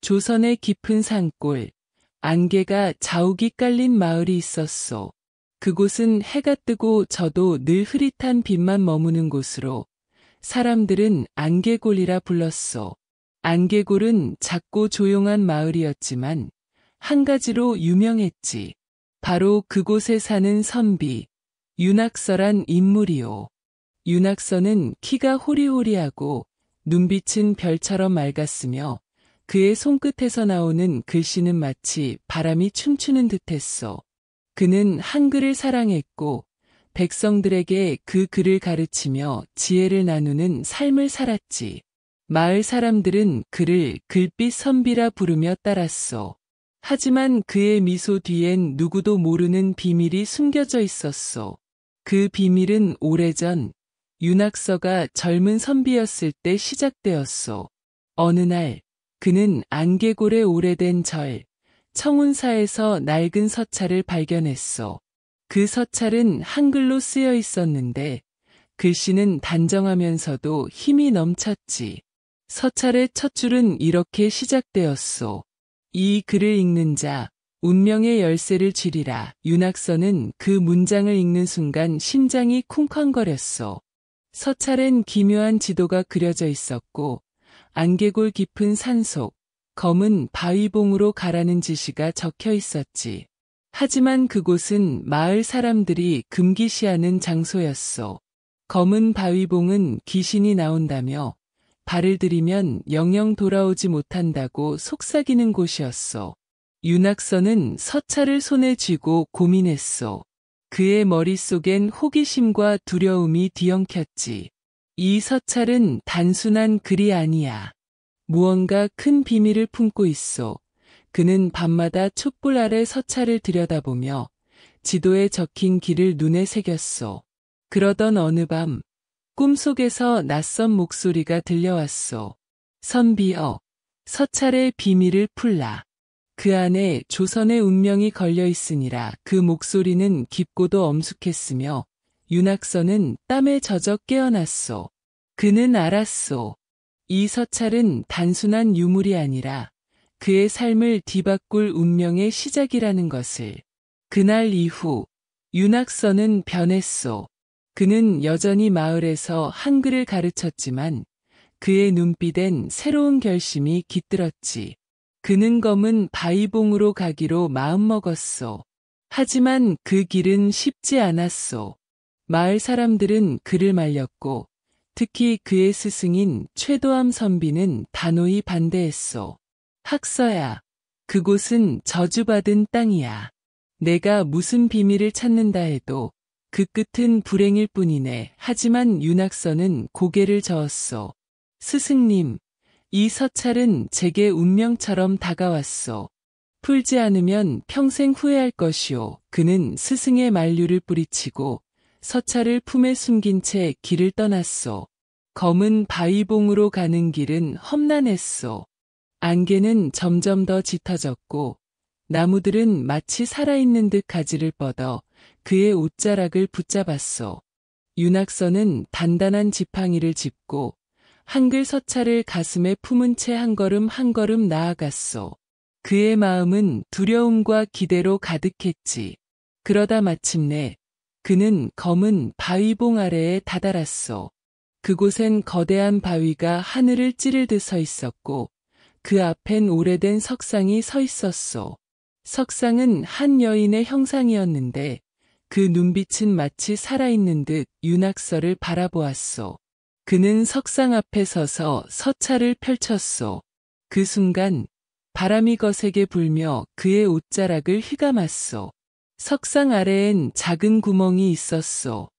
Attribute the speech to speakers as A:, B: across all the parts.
A: 조선의 깊은 산골, 안개가 자욱이 깔린 마을이 있었소. 그곳은 해가 뜨고 져도 늘 흐릿한 빛만 머무는 곳으로 사람들은 안개골이라 불렀소. 안개골은 작고 조용한 마을이었지만 한 가지로 유명했지. 바로 그곳에 사는 선비, 윤학서란 인물이요. 윤학서는 키가 호리호리하고 눈빛은 별처럼 맑았으며 그의 손끝에서 나오는 글씨는 마치 바람이 춤추는 듯했소. 그는 한글을 사랑했고 백성들에게 그 글을 가르치며 지혜를 나누는 삶을 살았지. 마을 사람들은 그를 글빛 선비라 부르며 따랐소. 하지만 그의 미소 뒤엔 누구도 모르는 비밀이 숨겨져 있었소. 그 비밀은 오래전 윤학서가 젊은 선비였을 때 시작되었소. 어느 날 그는 안개골의 오래된 절, 청운사에서 낡은 서찰을 발견했소. 그 서찰은 한글로 쓰여 있었는데 글씨는 단정하면서도 힘이 넘쳤지. 서찰의 첫 줄은 이렇게 시작되었소. 이 글을 읽는 자, 운명의 열쇠를 쥐리라. 윤학서는 그 문장을 읽는 순간 심장이 쿵쾅거렸소. 서찰엔 기묘한 지도가 그려져 있었고 안개골 깊은 산속, 검은 바위봉으로 가라는 지시가 적혀 있었지. 하지만 그곳은 마을 사람들이 금기시하는 장소였소. 검은 바위봉은 귀신이 나온다며 발을 들이면 영영 돌아오지 못한다고 속삭이는 곳이었소. 윤학서는 서찰을 손에 쥐고 고민했소. 그의 머릿속엔 호기심과 두려움이 뒤엉켰지. 이 서찰은 단순한 글이 아니야. 무언가 큰 비밀을 품고 있어. 그는 밤마다 촛불 아래 서찰을 들여다보며 지도에 적힌 길을 눈에 새겼소. 그러던 어느 밤 꿈속에서 낯선 목소리가 들려왔소. 선비여, 서찰의 비밀을 풀라. 그 안에 조선의 운명이 걸려 있으니라. 그 목소리는 깊고도 엄숙했으며 윤학서는 땀에 젖어 깨어났소. 그는 알았소. 이 서찰은 단순한 유물이 아니라 그의 삶을 뒤바꿀 운명의 시작이라는 것을. 그날 이후 윤학서는 변했소. 그는 여전히 마을에서 한글을 가르쳤지만 그의 눈빛엔 새로운 결심이 깃들었지. 그는 검은 바위봉으로 가기로 마음먹었소. 하지만 그 길은 쉽지 않았소. 마을 사람들은 그를 말렸고 특히 그의 스승인 최도암 선비는 단호히 반대했소. 학서야, 그곳은 저주받은 땅이야. 내가 무슨 비밀을 찾는다 해도 그 끝은 불행일 뿐이네. 하지만 윤학서는 고개를 저었소. 스승님, 이 서찰은 제게 운명처럼 다가왔소. 풀지 않으면 평생 후회할 것이오. 그는 스승의 만류를 뿌리치고 서찰을 품에 숨긴 채 길을 떠났소. 검은 바위봉으로 가는 길은 험난했소. 안개는 점점 더 짙어졌고 나무들은 마치 살아있는 듯 가지를 뻗어 그의 옷자락을 붙잡았소. 윤학서는 단단한 지팡이를 짚고 한글 서찰을 가슴에 품은 채 한 걸음 한 걸음 나아갔소. 그의 마음은 두려움과 기대로 가득했지. 그러다 마침내 그는 검은 바위봉 아래에 다다랐소. 그곳엔 거대한 바위가 하늘을 찌를 듯 서 있었고 그 앞엔 오래된 석상이 서 있었소. 석상은 한 여인의 형상이었는데 그 눈빛은 마치 살아있는 듯 윤학서를 바라보았소. 그는 석상 앞에 서서 서찰을 펼쳤소. 그 순간 바람이 거세게 불며 그의 옷자락을 휘감았소. 석상 아래엔 작은 구멍이 있었소.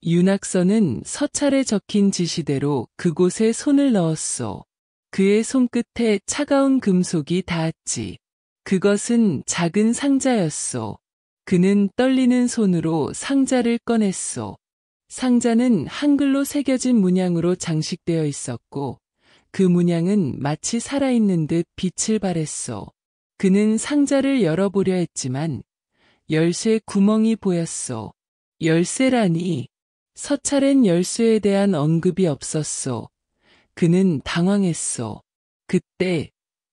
A: 윤학서는 서찰에 적힌 지시대로 그곳에 손을 넣었소. 그의 손끝에 차가운 금속이 닿았지. 그것은 작은 상자였소. 그는 떨리는 손으로 상자를 꺼냈소. 상자는 한글로 새겨진 문양으로 장식되어 있었고 그 문양은 마치 살아있는 듯 빛을 발했소. 그는 상자를 열어보려 했지만 열쇠 구멍이 보였소. 열쇠라니. 서찰엔 열쇠에 대한 언급이 없었소. 그는 당황했소. 그때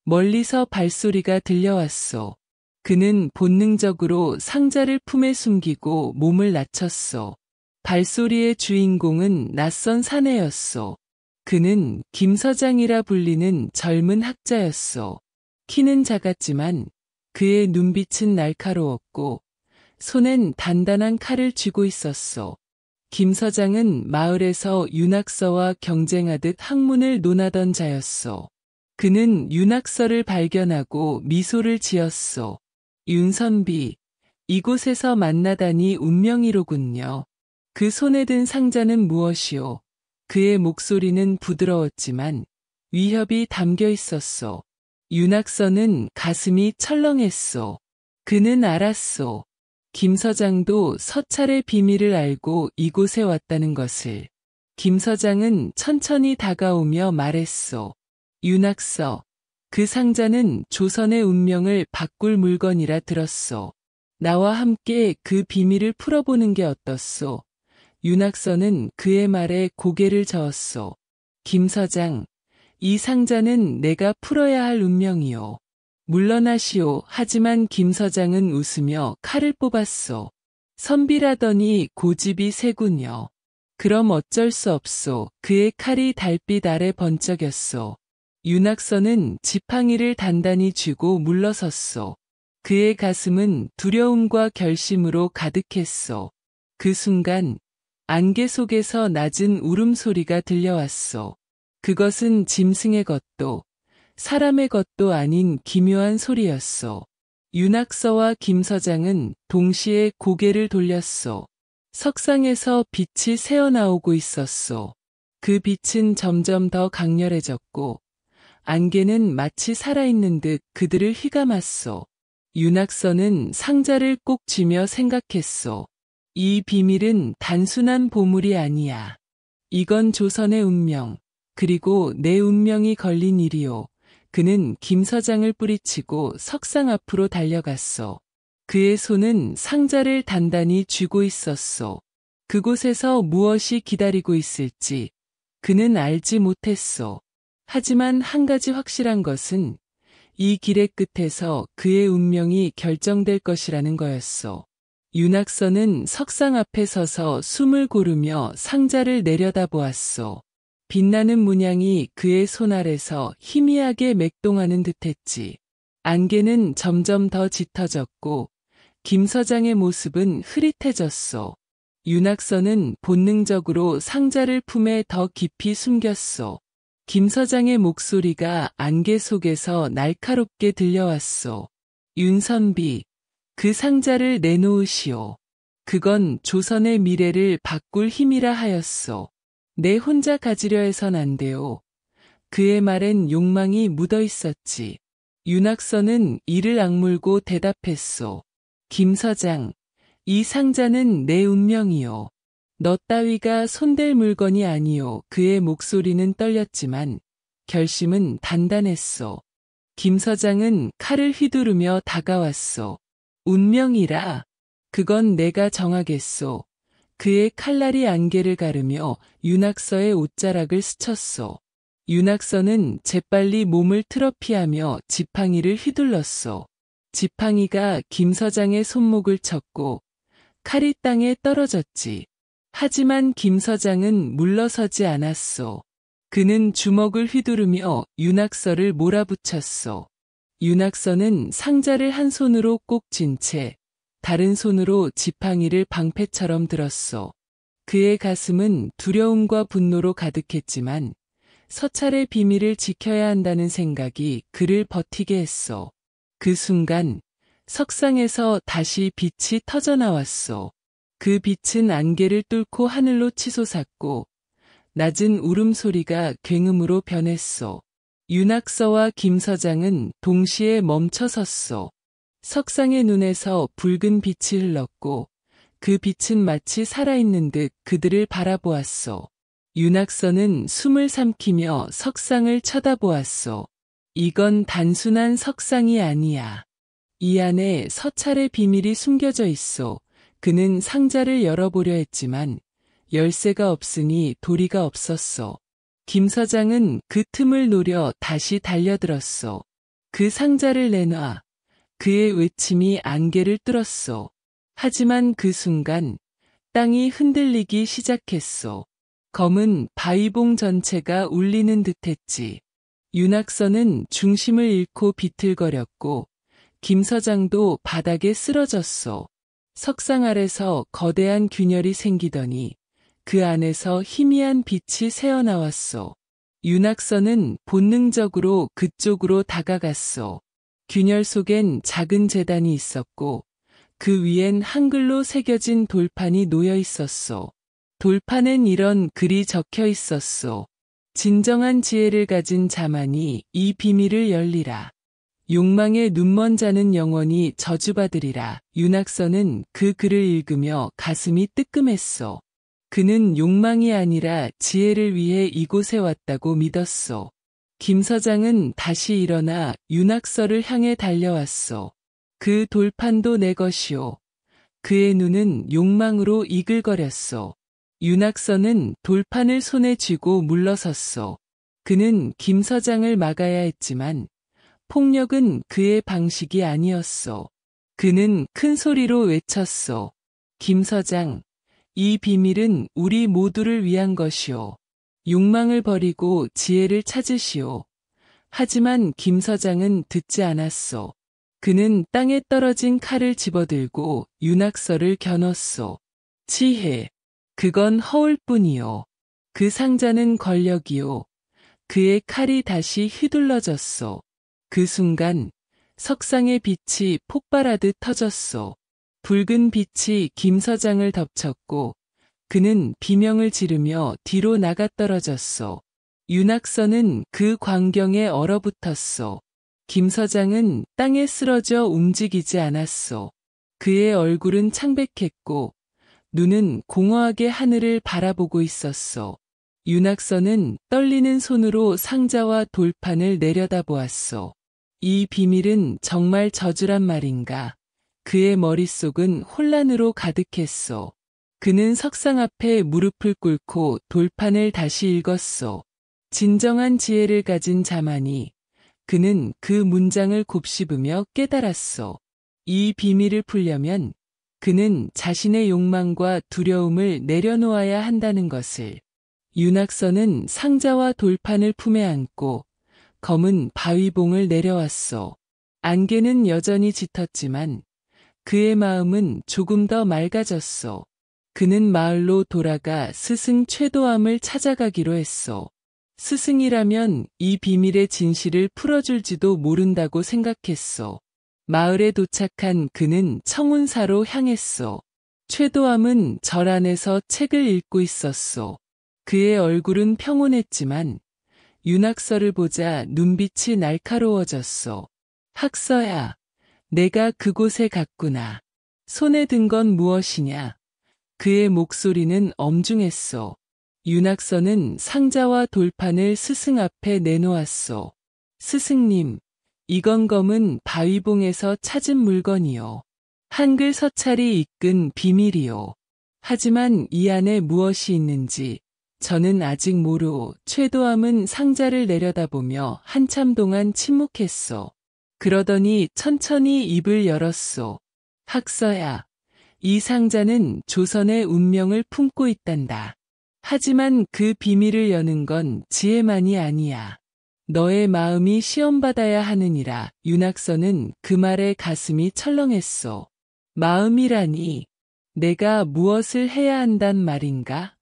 A: 멀리서 발소리가 들려왔소. 그는 본능적으로 상자를 품에 숨기고 몸을 낮췄소. 발소리의 주인공은 낯선 사내였소. 그는 김서장이라 불리는 젊은 학자였소. 키는 작았지만 그의 눈빛은 날카로웠고 손엔 단단한 칼을 쥐고 있었소. 김서장은 마을에서 윤학서와 경쟁하듯 학문을 논하던 자였소. 그는 윤학서를 발견하고 미소를 지었소. 윤선비, 이곳에서 만나다니 운명이로군요. 그 손에 든 상자는 무엇이오? 그의 목소리는 부드러웠지만 위협이 담겨 있었소. 윤학서는 가슴이 철렁했소. 그는 알았소. 김서장도 서찰의 비밀을 알고 이곳에 왔다는 것을. 김서장은 천천히 다가오며 말했소. 윤학서, 그 상자는 조선의 운명을 바꿀 물건이라 들었소. 나와 함께 그 비밀을 풀어보는 게 어떻소? 윤학서는 그의 말에 고개를 저었소. 김서장, 이 상자는 내가 풀어야 할 운명이오. 물러나시오. 하지만 김서장은 웃으며 칼을 뽑았소. 선비라더니 고집이 세군요. 그럼 어쩔 수 없소. 그의 칼이 달빛 아래 번쩍였소. 윤학서는 지팡이를 단단히 쥐고 물러섰소. 그의 가슴은 두려움과 결심으로 가득했소. 그 순간 안개 속에서 낮은 울음소리가 들려왔소. 그것은 짐승의 것도 사람의 것도 아닌 기묘한 소리였소. 윤학서와 김서장은 동시에 고개를 돌렸소. 석상에서 빛이 새어나오고 있었소. 그 빛은 점점 더 강렬해졌고 안개는 마치 살아있는 듯 그들을 휘감았소. 윤학서는 상자를 꼭 쥐며 생각했소. 이 비밀은 단순한 보물이 아니야. 이건 조선의 운명, 그리고 내 운명이 걸린 일이오. 그는 김서장을 뿌리치고 석상 앞으로 달려갔소. 그의 손은 상자를 단단히 쥐고 있었소. 그곳에서 무엇이 기다리고 있을지 그는 알지 못했소. 하지만 한 가지 확실한 것은 이 길의 끝에서 그의 운명이 결정될 것이라는 거였소. 윤학서는 석상 앞에 서서 숨을 고르며 상자를 내려다보았소. 빛나는 문양이 그의 손 아래서 희미하게 맥동하는 듯했지. 안개는 점점 더 짙어졌고 김서장의 모습은 흐릿해졌소. 윤학서는 본능적으로 상자를 품에 더 깊이 숨겼소. 김서장의 목소리가 안개 속에서 날카롭게 들려왔소. 윤선비, 그 상자를 내놓으시오. 그건 조선의 미래를 바꿀 힘이라 하였소. 내 혼자 가지려 해선 안 돼요. 그의 말엔 욕망이 묻어 있었지. 윤학서는 이를 악물고 대답했소. 김서장, 이 상자는 내 운명이요. 너 따위가 손댈 물건이 아니오. 그의 목소리는 떨렸지만 결심은 단단했소. 김서장은 칼을 휘두르며 다가왔소. 운명이라. 그건 내가 정하겠소. 그의 칼날이 안개를 가르며 윤학서의 옷자락을 스쳤소. 윤학서는 재빨리 몸을 틀어피하며 지팡이를 휘둘렀소. 지팡이가 김서장의 손목을 쳤고 칼이 땅에 떨어졌지. 하지만 김서장은 물러서지 않았소. 그는 주먹을 휘두르며 윤학서를 몰아붙였소. 윤학서는 상자를 한 손으로 꼭 쥔 채 다른 손으로 지팡이를 방패처럼 들었소. 그의 가슴은 두려움과 분노로 가득했지만 서찰의 비밀을 지켜야 한다는 생각이 그를 버티게 했소. 그 순간 석상에서 다시 빛이 터져나왔소. 그 빛은 안개를 뚫고 하늘로 치솟았고 낮은 울음소리가 굉음으로 변했소. 윤학서와 김서장은 동시에 멈춰섰소. 석상의 눈에서 붉은 빛이 흘렀고 그 빛은 마치 살아있는 듯 그들을 바라보았소. 윤학서는 숨을 삼키며 석상을 쳐다보았소. 이건 단순한 석상이 아니야. 이 안에 서찰의 비밀이 숨겨져 있어. 그는 상자를 열어보려 했지만 열쇠가 없으니 도리가 없었어. 김서장은 그 틈을 노려 다시 달려들었어. 그 상자를 내놔. 그의 외침이 안개를 뚫었소. 하지만 그 순간 땅이 흔들리기 시작했소. 검은 바위봉 전체가 울리는 듯했지. 윤학선은 중심을 잃고 비틀거렸고 김 서장도 바닥에 쓰러졌소. 석상 아래서 거대한 균열이 생기더니 그 안에서 희미한 빛이 새어나왔소. 윤학선은 본능적으로 그쪽으로 다가갔소. 균열 속엔 작은 제단이 있었고 그 위엔 한글로 새겨진 돌판이 놓여 있었소. 돌판엔 이런 글이 적혀 있었소. 진정한 지혜를 가진 자만이 이 비밀을 열리라. 욕망에 눈먼 자는 영원히 저주받으리라. 윤학선은 그 글을 읽으며 가슴이 뜨끔했소. 그는 욕망이 아니라 지혜를 위해 이곳에 왔다고 믿었소. 김 서장은 다시 일어나 윤학서를 향해 달려왔소. 그 돌판도 내 것이오. 그의 눈은 욕망으로 이글거렸소. 윤학서는 돌판을 손에 쥐고 물러섰소. 그는 김 서장을 막아야 했지만 폭력은 그의 방식이 아니었소. 그는 큰 소리로 외쳤소. 김 서장, 이 비밀은 우리 모두를 위한 것이오. 욕망을 버리고 지혜를 찾으시오. 하지만 김 서장은 듣지 않았소. 그는 땅에 떨어진 칼을 집어들고 윤학서를 겨눴소. 지혜, 그건 허울뿐이요. 그 상자는 권력이요. 그의 칼이 다시 휘둘러졌소. 그 순간 석상의 빛이 폭발하듯 터졌소. 붉은 빛이 김 서장을 덮쳤고 그는 비명을 지르며 뒤로 나가 떨어졌소. 윤학서는 그 광경에 얼어붙었소. 김 서장은 땅에 쓰러져 움직이지 않았소. 그의 얼굴은 창백했고 눈은 공허하게 하늘을 바라보고 있었소. 윤학서는 떨리는 손으로 상자와 돌판을 내려다보았소. 이 비밀은 정말 저주란 말인가? 그의 머릿속은 혼란으로 가득했소. 그는 석상 앞에 무릎을 꿇고 돌판을 다시 읽었소. 진정한 지혜를 가진 자만이. 그는 그 문장을 곱씹으며 깨달았소. 이 비밀을 풀려면 그는 자신의 욕망과 두려움을 내려놓아야 한다는 것을. 윤학서는 상자와 돌판을 품에 안고 검은 바위봉을 내려왔소. 안개는 여전히 짙었지만 그의 마음은 조금 더 맑아졌소. 그는 마을로 돌아가 스승 최도암을 찾아가기로 했소. 스승이라면 이 비밀의 진실을 풀어줄지도 모른다고 생각했소. 마을에 도착한 그는 청운사로 향했소. 최도암은 절 안에서 책을 읽고 있었소. 그의 얼굴은 평온했지만 윤학서를 보자 눈빛이 날카로워졌소. 학서야, 내가 그곳에 갔구나. 손에 든 건 무엇이냐? 그의 목소리는 엄중했소. 윤학서는 상자와 돌판을 스승 앞에 내놓았소. 스승님, 이건 검은 바위봉에서 찾은 물건이요. 한글 서찰이 이끈 비밀이요. 하지만 이 안에 무엇이 있는지 저는 아직 모르오. 최도암은 상자를 내려다보며 한참 동안 침묵했소. 그러더니 천천히 입을 열었소. 학서야, 이 상자는 조선의 운명을 품고 있단다. 하지만 그 비밀을 여는 건 지혜만이 아니야. 너의 마음이 시험받아야 하느니라. 윤학서는 그 말에 가슴이 철렁했소. 마음이라니, 내가 무엇을 해야 한단 말인가?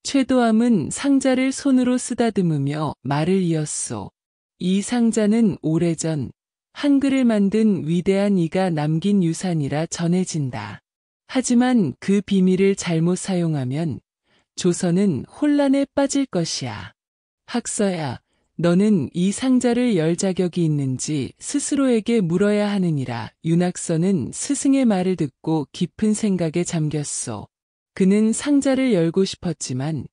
A: 최도암은 상자를 손으로 쓰다듬으며 말을 이었소. 이 상자는 오래전 한글을 만든 위대한 이가 남긴 유산이라 전해진다. 하지만 그 비밀을 잘못 사용하면 조선은 혼란에 빠질 것이야. 학서야, 너는 이 상자를 열 자격이 있는지 스스로에게 물어야 하느니라. 윤학서는 스승의 말을 듣고 깊은 생각에 잠겼소. 그는 상자를 열고 싶었지만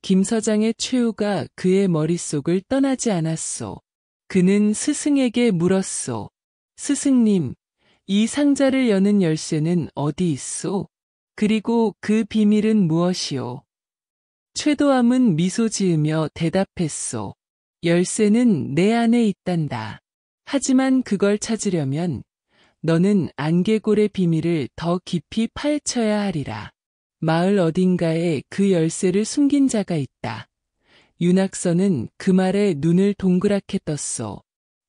A: 김 서장의 최후가 그의 머릿속을 떠나지 않았소. 그는 스승에게 물었소. 스승님, 이 상자를 여는 열쇠는 어디 있소? 그리고 그 비밀은 무엇이오? 최도암은 미소 지으며 대답했소. 열쇠는 내 안에 있단다. 하지만 그걸 찾으려면 너는 안개골의 비밀을 더 깊이 파헤쳐야 하리라. 마을 어딘가에 그 열쇠를 숨긴 자가 있다. 윤학선은 그 말에 눈을 동그랗게 떴소.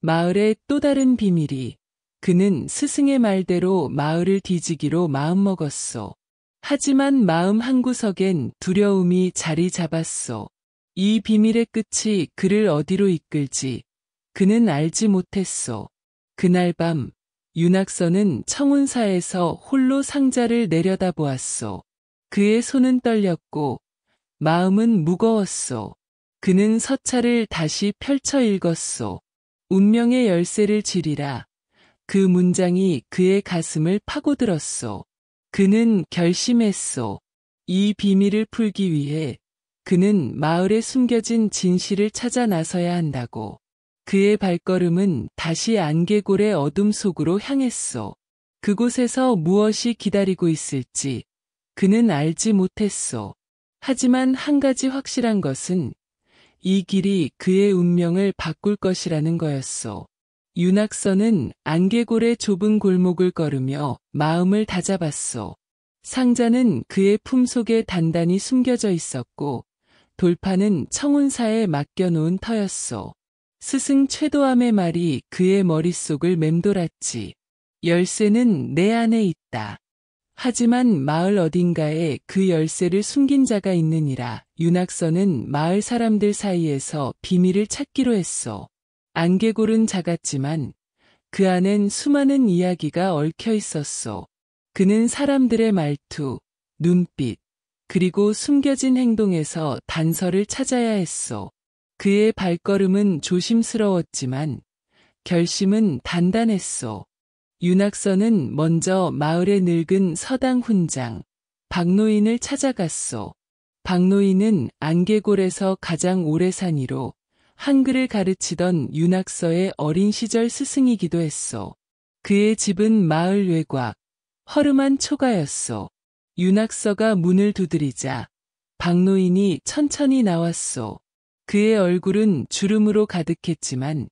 A: 마을의 또 다른 비밀이. 그는 스승의 말대로 마을을 뒤지기로 마음먹었소. 하지만 마음 한구석엔 두려움이 자리 잡았소. 이 비밀의 끝이 그를 어디로 이끌지 그는 알지 못했소. 그날 밤 윤학선은 청운사에서 홀로 상자를 내려다보았소. 그의 손은 떨렸고 마음은 무거웠소. 그는 서찰을 다시 펼쳐 읽었소. 운명의 열쇠를 쥐리라. 그 문장이 그의 가슴을 파고들었소. 그는 결심했소. 이 비밀을 풀기 위해 그는 마을에 숨겨진 진실을 찾아 나서야 한다고. 그의 발걸음은 다시 안개골의 어둠 속으로 향했소. 그곳에서 무엇이 기다리고 있을지 그는 알지 못했소. 하지만 한 가지 확실한 것은 이 길이 그의 운명을 바꿀 것이라는 거였소. 윤학선은 안개골의 좁은 골목을 걸으며 마음을 다잡았소. 상자는 그의 품속에 단단히 숨겨져 있었고 돌판은 청운사에 맡겨놓은 터였소. 스승 최도함의 말이 그의 머릿속을 맴돌았지. 열쇠는 내 안에 있다. 하지만 마을 어딘가에 그 열쇠를 숨긴 자가 있느니라. 윤학선은 마을 사람들 사이에서 비밀을 찾기로 했소. 안개골은 작았지만 그 안엔 수많은 이야기가 얽혀 있었소. 그는 사람들의 말투, 눈빛, 그리고 숨겨진 행동에서 단서를 찾아야 했소. 그의 발걸음은 조심스러웠지만 결심은 단단했소. 윤학선은 먼저 마을의 늙은 서당 훈장, 박노인을 찾아갔소. 박노인은 안개골에서 가장 오래 산 이로 한글을 가르치던 윤학서의 어린 시절 스승이기도 했소. 그의 집은 마을 외곽, 허름한 초가였소. 윤학서가 문을 두드리자 박노인이 천천히 나왔소. 그의 얼굴은 주름으로 가득했지만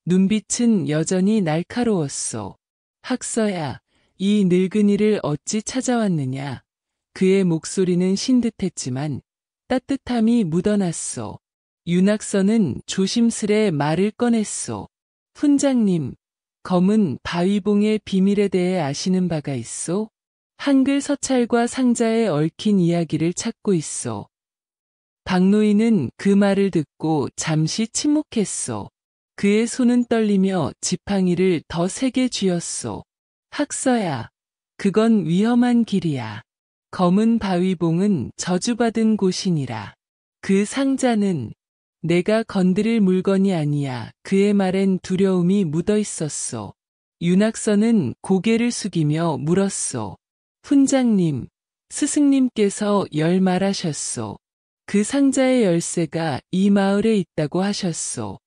A: 눈빛은 여전히 날카로웠소. 학서야, 이 늙은이를 어찌 찾아왔느냐. 그의 목소리는 신듯했지만 따뜻함이 묻어났소. 윤학선은 조심스레 말을 꺼냈소. 훈장님, 검은 바위봉의 비밀에 대해 아시는 바가 있소? 한글 서찰과 상자에 얽힌 이야기를 찾고 있소. 박노인은 그 말을 듣고 잠시 침묵했소. 그의 손은 떨리며 지팡이를 더 세게 쥐었소. 학서야, 그건 위험한 길이야. 검은 바위봉은 저주받은 곳이니라. 그 상자는 내가 건드릴 물건이 아니야. 그의 말엔 두려움이 묻어 있었소. 윤학선은 고개를 숙이며 물었소. 훈장님, 스승님께서 말하셨소. 그 상자의 열쇠가 이 마을에 있다고 하셨소.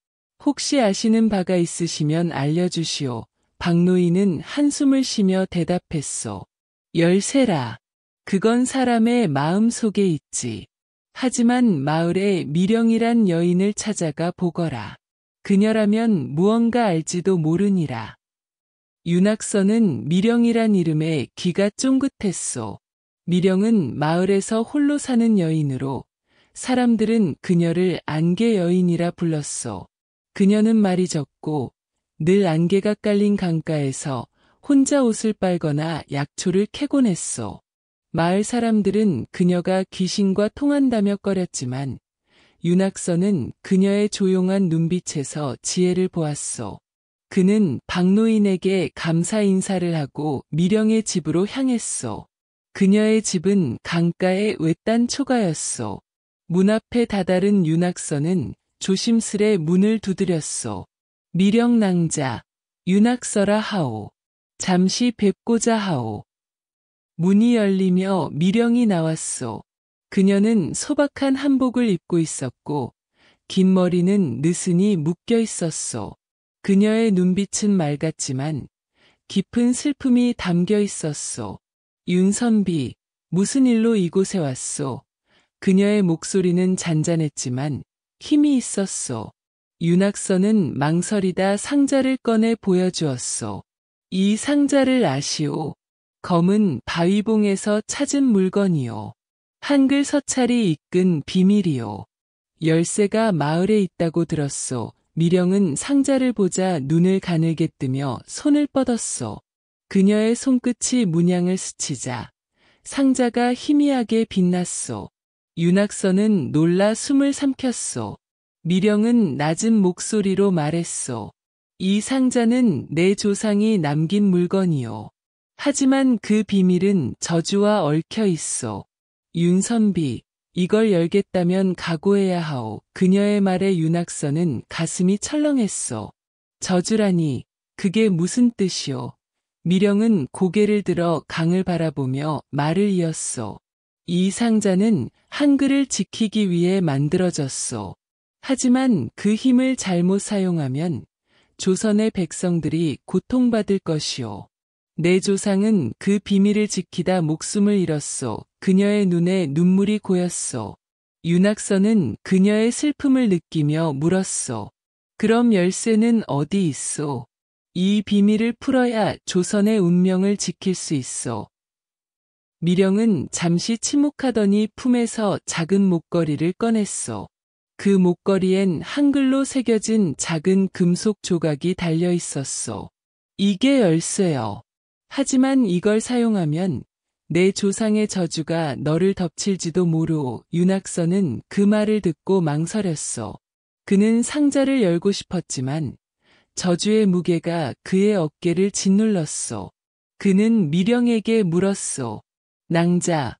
A: 혹시 아시는 바가 있으시면 알려주시오. 박노인은 한숨을 쉬며 대답했소. 열쇠라. 그건 사람의 마음 속에 있지. 하지만 마을에 미령이란 여인을 찾아가 보거라. 그녀라면 무언가 알지도 모르니라. 윤학선은 미령이란 이름에 귀가 쫑긋했소. 미령은 마을에서 홀로 사는 여인으로 사람들은 그녀를 안개 여인이라 불렀소. 그녀는 말이 적고 늘 안개가 깔린 강가에서 혼자 옷을 빨거나 약초를 캐곤 했소. 마을 사람들은 그녀가 귀신과 통한다며 꺼렸지만 윤학선은 그녀의 조용한 눈빛에서 지혜를 보았소. 그는 박노인에게 감사 인사를 하고 미령의 집으로 향했소. 그녀의 집은 강가의 외딴 초가였소. 문 앞에 다다른 윤학선은 조심스레 문을 두드렸소. 미령 낭자, 윤학서라 하오. 잠시 뵙고자 하오. 문이 열리며 미령이 나왔소. 그녀는 소박한 한복을 입고 있었고 긴 머리는 느슨히 묶여 있었소. 그녀의 눈빛은 맑았지만 깊은 슬픔이 담겨 있었소. 윤선비, 무슨 일로 이곳에 왔소? 그녀의 목소리는 잔잔했지만 힘이 있었소. 윤학선은 망설이다 상자를 꺼내 보여주었소. 이 상자를 아시오. 검은 바위봉에서 찾은 물건이요. 한글 서찰이 이끈 비밀이요. 열쇠가 마을에 있다고 들었소. 미령은 상자를 보자 눈을 가늘게 뜨며 손을 뻗었소. 그녀의 손끝이 문양을 스치자 상자가 희미하게 빛났소. 윤학선은 놀라 숨을 삼켰소. 미령은 낮은 목소리로 말했소. 이 상자는 내 조상이 남긴 물건이요. 하지만 그 비밀은 저주와 얽혀 있어. 윤선비, 이걸 열겠다면 각오해야 하오. 그녀의 말에 윤학선은 가슴이 철렁했어. 저주라니, 그게 무슨 뜻이오? 미령은 고개를 들어 강을 바라보며 말을 이었소. 이 상자는 한글을 지키기 위해 만들어졌소. 하지만 그 힘을 잘못 사용하면 조선의 백성들이 고통받을 것이오. 내 조상은 그 비밀을 지키다 목숨을 잃었소. 그녀의 눈에 눈물이 고였소. 윤학선은 그녀의 슬픔을 느끼며 물었소. 그럼 열쇠는 어디 있소? 이 비밀을 풀어야 조선의 운명을 지킬 수 있어. 미령은 잠시 침묵하더니 품에서 작은 목걸이를 꺼냈어. 그 목걸이엔 한글로 새겨진 작은 금속 조각이 달려 있었어. 이게 열쇠요. 하지만 이걸 사용하면 내 조상의 저주가 너를 덮칠지도 모르오. 윤학선은 그 말을 듣고 망설였어. 그는 상자를 열고 싶었지만 저주의 무게가 그의 어깨를 짓눌렀어. 그는 미령에게 물었소. 낭자,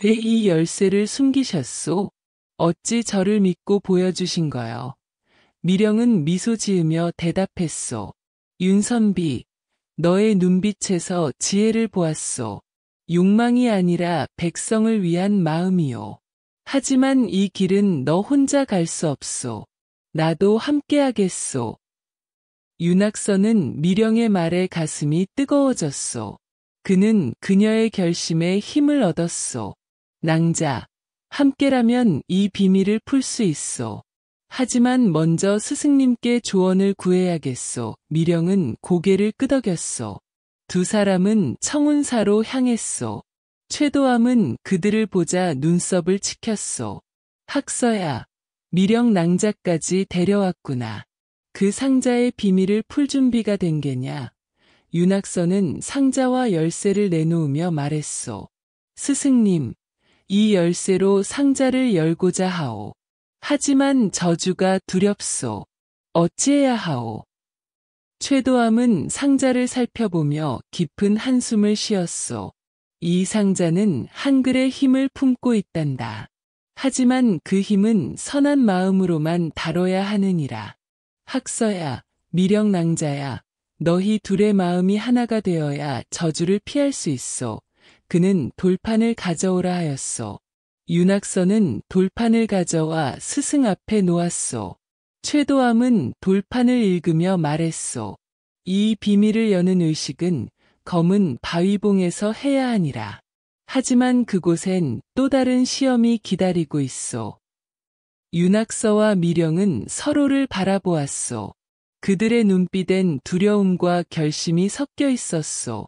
A: 왜 이 열쇠를 숨기셨소? 어찌 저를 믿고 보여주신 거요? 미령은 미소 지으며 대답했소. 윤선비, 너의 눈빛에서 지혜를 보았소. 욕망이 아니라 백성을 위한 마음이요. 하지만 이 길은 너 혼자 갈 수 없소. 나도 함께하겠소. 윤학선은 미령의 말에 가슴이 뜨거워졌소. 그는 그녀의 결심에 힘을 얻었소. 낭자, 함께라면 이 비밀을 풀 수 있어. 하지만 먼저 스승님께 조언을 구해야겠소. 미령은 고개를 끄덕였소. 두 사람은 청운사로 향했소. 최도함은 그들을 보자 눈썹을 치켰소. 학서야, 미령 낭자까지 데려왔구나. 그 상자의 비밀을 풀 준비가 된 게냐? 윤학선은 상자와 열쇠를 내놓으며 말했소. 스승님, 이 열쇠로 상자를 열고자 하오. 하지만 저주가 두렵소. 어찌해야 하오? 최도함은 상자를 살펴보며 깊은 한숨을 쉬었소. 이 상자는 한글의 힘을 품고 있단다. 하지만 그 힘은 선한 마음으로만 다뤄야 하느니라. 학서야, 미령낭자야, 너희 둘의 마음이 하나가 되어야 저주를 피할 수 있어. 그는 돌판을 가져오라 하였소. 윤학선은 돌판을 가져와 스승 앞에 놓았소. 최도함은 돌판을 읽으며 말했소. 이 비밀을 여는 의식은 검은 바위봉에서 해야 하니라. 하지만 그곳엔 또 다른 시험이 기다리고 있소. 윤학서와 미령은 서로를 바라보았소. 그들의 눈빛엔 두려움과 결심이 섞여 있었소.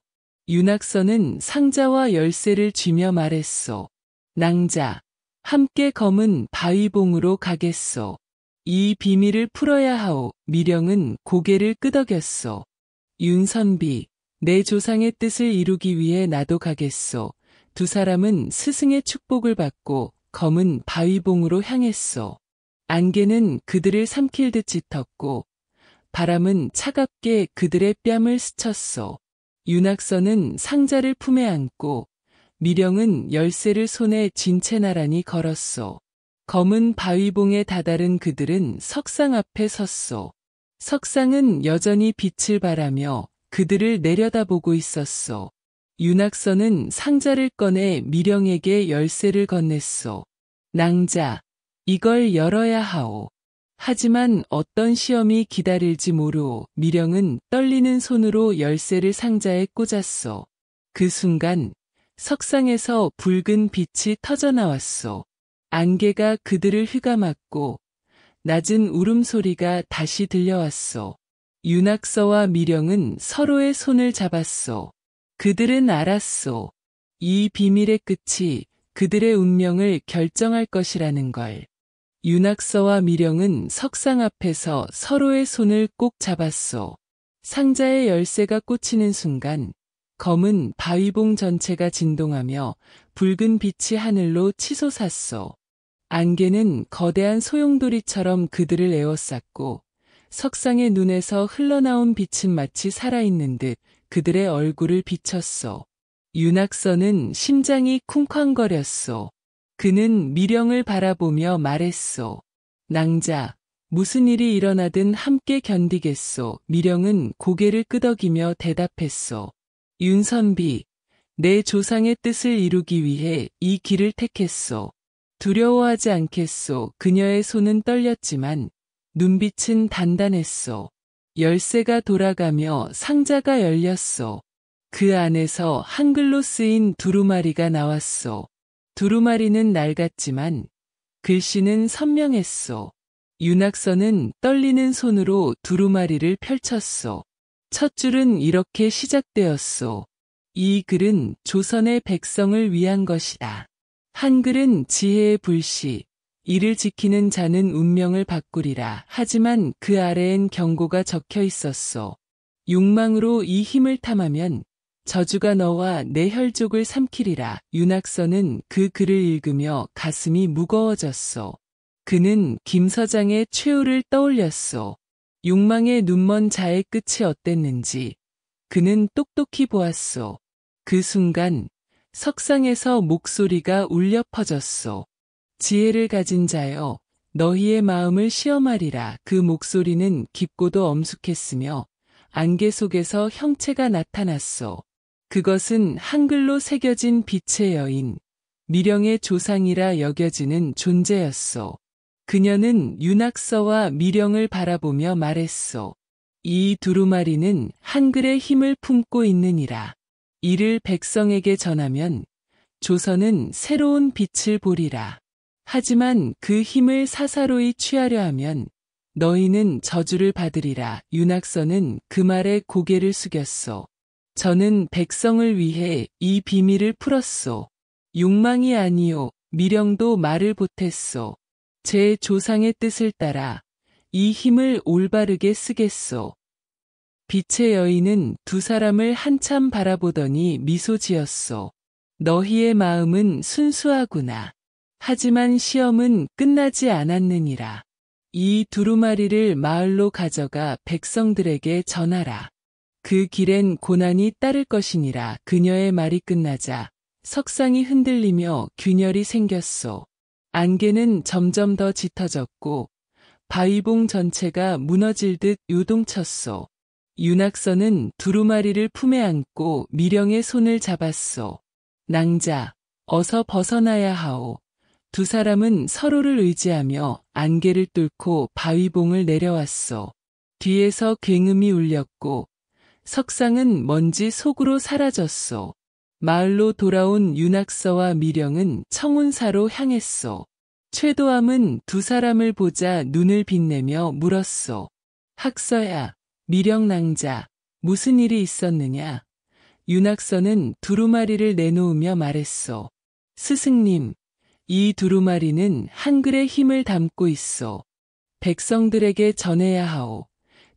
A: 윤학서는 상자와 열쇠를 쥐며 말했소. 낭자, 함께 검은 바위봉으로 가겠소. 이 비밀을 풀어야 하오. 미령은 고개를 끄덕였소. 윤선비, 내 조상의 뜻을 이루기 위해 나도 가겠소. 두 사람은 스승의 축복을 받고 검은 바위봉으로 향했소. 안개는 그들을 삼킬 듯 짙었고 바람은 차갑게 그들의 뺨을 스쳤소. 윤학선은 상자를 품에 안고 미령은 열쇠를 손에 쥔 채 나란히 걸었소. 검은 바위봉에 다다른 그들은 석상 앞에 섰소. 석상은 여전히 빛을 발하며 그들을 내려다보고 있었소. 윤학선은 상자를 꺼내 미령에게 열쇠를 건넸소. 낭자, 이걸 열어야 하오. 하지만 어떤 시험이 기다릴지 모르오. 미령은 떨리는 손으로 열쇠를 상자에 꽂았소. 그 순간 석상에서 붉은 빛이 터져나왔소. 안개가 그들을 휘감았고 낮은 울음소리가 다시 들려왔소. 윤학서와 미령은 서로의 손을 잡았소. 그들은 알았소. 이 비밀의 끝이 그들의 운명을 결정할 것이라는 걸. 윤학서와 미령은 석상 앞에서 서로의 손을 꼭 잡았소. 상자의 열쇠가 꽂히는 순간 검은 바위봉 전체가 진동하며 붉은 빛이 하늘로 치솟았소. 안개는 거대한 소용돌이처럼 그들을 에워쌌고 석상의 눈에서 흘러나온 빛은 마치 살아있는 듯 그들의 얼굴을 비쳤소. 윤학서는 심장이 쿵쾅거렸소. 그는 미령을 바라보며 말했소. 낭자, 무슨 일이 일어나든 함께 견디겠소. 미령은 고개를 끄덕이며 대답했소. 윤선비, 내 조상의 뜻을 이루기 위해 이 길을 택했소. 두려워하지 않겠소. 그녀의 손은 떨렸지만 눈빛은 단단했소. 열쇠가 돌아가며 상자가 열렸소. 그 안에서 한글로 쓰인 두루마리가 나왔소. 두루마리는 낡았지만 글씨는 선명했소. 윤학서는 떨리는 손으로 두루마리를 펼쳤소. 첫 줄은 이렇게 시작되었소. 이 글은 조선의 백성을 위한 것이다. 한글은 지혜의 불씨, 이를 지키는 자는 운명을 바꾸리라. 하지만 그 아래엔 경고가 적혀 있었소. 욕망으로 이 힘을 탐하면 저주가 너와 내 혈족을 삼키리라. 윤학서는 그 글을 읽으며 가슴이 무거워졌소. 그는 김서장의 최후를 떠올렸소. 욕망에 눈먼 자의 끝이 어땠는지 그는 똑똑히 보았소. 그 순간 석상에서 목소리가 울려 퍼졌소. 지혜를 가진 자여, 너희의 마음을 시험하리라. 그 목소리는 깊고도 엄숙했으며 안개 속에서 형체가 나타났소. 그것은 한글로 새겨진 빛의 여인, 미령의 조상이라 여겨지는 존재였소. 그녀는 윤학서와 미령을 바라보며 말했소. 이 두루마리는 한글의 힘을 품고 있느니라. 이를 백성에게 전하면 조선은 새로운 빛을 보리라. 하지만 그 힘을 사사로이 취하려 하면 너희는 저주를 받으리라. 윤학서는 그 말에 고개를 숙였소. 저는 백성을 위해 이 비밀을 풀었소. 욕망이 아니요, 미령도 말을 보탰소. 제 조상의 뜻을 따라 이 힘을 올바르게 쓰겠소. 빛의 여인은 두 사람을 한참 바라보더니 미소 지었소. 너희의 마음은 순수하구나. 하지만 시험은 끝나지 않았느니라. 이 두루마리를 마을로 가져가 백성들에게 전하라. 그 길엔 고난이 따를 것이니라. 그녀의 말이 끝나자 석상이 흔들리며 균열이 생겼소. 안개는 점점 더 짙어졌고 바위봉 전체가 무너질 듯 요동쳤소. 윤학서는 두루마리를 품에 안고 미령의 손을 잡았소. 낭자, 어서 벗어나야 하오. 두 사람은 서로를 의지하며 안개를 뚫고 바위봉을 내려왔소. 뒤에서 굉음이 울렸고 석상은 먼지 속으로 사라졌소. 마을로 돌아온 윤학서와 미령은 청운사로 향했소. 최도함은 두 사람을 보자 눈을 빛내며 물었소. 학서야, 미령 낭자, 무슨 일이 있었느냐? 윤학서는 두루마리를 내놓으며 말했소. 스승님, 이 두루마리는 한글의 힘을 담고 있소. 백성들에게 전해야 하오.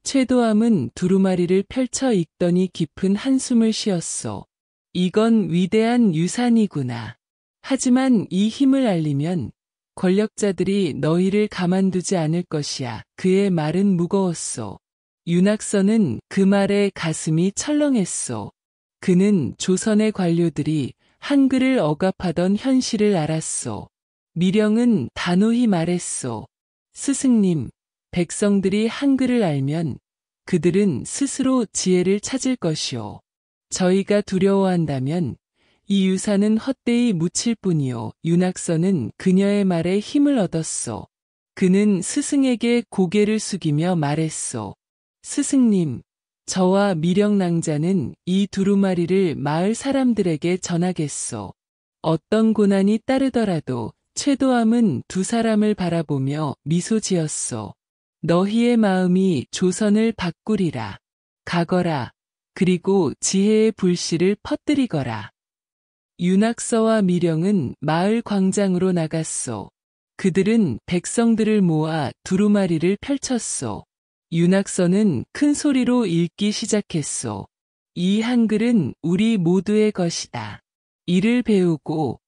A: 최도함은 두루마리를 펼쳐 읽더니 깊은 한숨을 쉬었소. 이건 위대한 유산이구나. 하지만 이 힘을 알리면 권력자들이 너희를 가만두지 않을 것이야. 그의 말은 무거웠소. 윤학서는 그 말에 가슴이 철렁했소. 그는 조선의 관료들이 한글을 억압하던 현실을 알았소. 미령은 단호히 말했소. 스승님, 백성들이 한글을 알면 그들은 스스로 지혜를 찾을 것이오. 저희가 두려워한다면 이 유산은 헛되이 묻힐 뿐이오. 윤학서는 그녀의 말에 힘을 얻었소. 그는 스승에게 고개를 숙이며 말했소. 스승님, 저와 미령 낭자는 이 두루마리를 마을 사람들에게 전하겠소. 어떤 고난이 따르더라도 최도함은 두 사람을 바라보며 미소 지었소. 너희의 마음이 조선을 바꾸리라. 가거라. 그리고 지혜의 불씨를 퍼뜨리거라. 윤학서와 미령은 마을 광장으로 나갔소. 그들은 백성들을 모아 두루마리를 펼쳤소. 윤학서는 큰 소리로 읽기 시작했소. 이 한글은 우리 모두의 것이다. 이를 배우고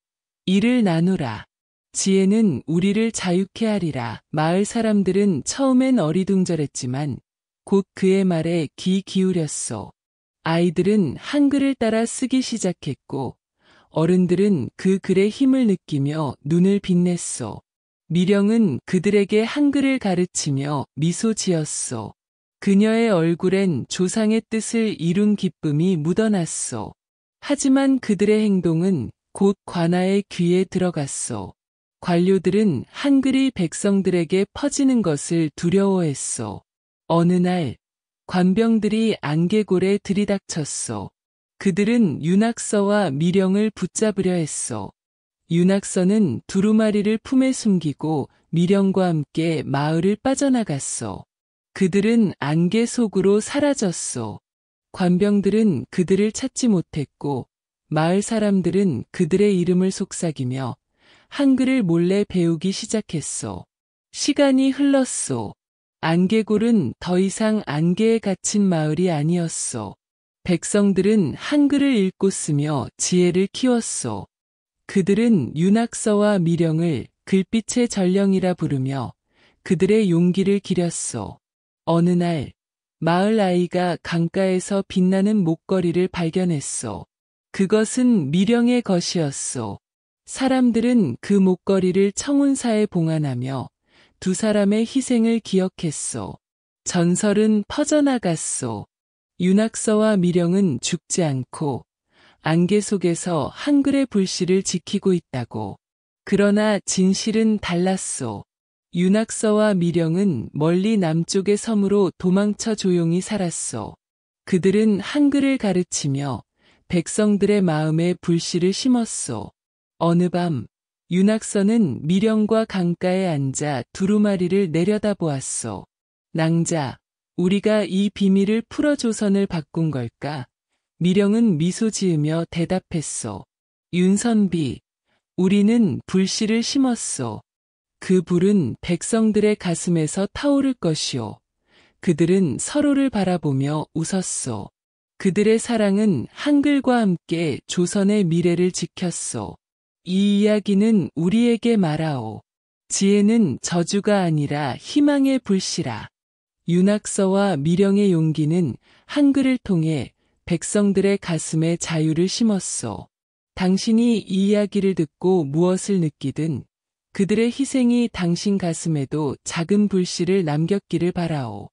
A: 이를 나누라. 지혜는 우리를 자유케 하리라. 마을 사람들은 처음엔 어리둥절했지만 곧 그의 말에 귀 기울였소. 아이들은 한글을 따라 쓰기 시작했고 어른들은 그 글의 힘을 느끼며 눈을 빛냈소. 미령은 그들에게 한글을 가르치며 미소 지었소. 그녀의 얼굴엔 조상의 뜻을 이룬 기쁨이 묻어났소. 하지만 그들의 행동은 곧 관아의 귀에 들어갔소. 관료들은 한글이 백성들에게 퍼지는 것을 두려워했소. 어느 날 관병들이 안개골에 들이닥쳤소. 그들은 윤학서와 미령을 붙잡으려 했소. 윤학서는 두루마리를 품에 숨기고 미령과 함께 마을을 빠져나갔소. 그들은 안개 속으로 사라졌소. 관병들은 그들을 찾지 못했고 마을 사람들은 그들의 이름을 속삭이며 한글을 몰래 배우기 시작했소. 시간이 흘렀소. 안개골은 더 이상 안개에 갇힌 마을이 아니었소. 백성들은 한글을 읽고 쓰며 지혜를 키웠소. 그들은 윤학서와 미령을 글빛의 전령이라 부르며 그들의 용기를 기렸소. 어느 날 마을 아이가 강가에서 빛나는 목걸이를 발견했소. 그것은 미령의 것이었소. 사람들은 그 목걸이를 청운사에 봉안하며 두 사람의 희생을 기억했소. 전설은 퍼져나갔소. 윤학서와 미령은 죽지 않고 안개 속에서 한글의 불씨를 지키고 있다고. 그러나 진실은 달랐소. 윤학서와 미령은 멀리 남쪽의 섬으로 도망쳐 조용히 살았소. 그들은 한글을 가르치며 백성들의 마음에 불씨를 심었소. 어느 밤 윤학서는 미령과 강가에 앉아 두루마리를 내려다보았소. 낭자, 우리가 이 비밀을 풀어 조선을 바꾼 걸까? 미령은 미소 지으며 대답했소. 윤선비, 우리는 불씨를 심었소. 그 불은 백성들의 가슴에서 타오를 것이오. 그들은 서로를 바라보며 웃었소. 그들의 사랑은 한글과 함께 조선의 미래를 지켰소. 이 이야기는 우리에게 말하오. 지혜는 저주가 아니라 희망의 불씨라. 윤학서와 미령의 용기는 한글을 통해 백성들의 가슴에 자유를 심었소. 당신이 이 이야기를 듣고 무엇을 느끼든 그들의 희생이 당신 가슴에도 작은 불씨를 남겼기를 바라오.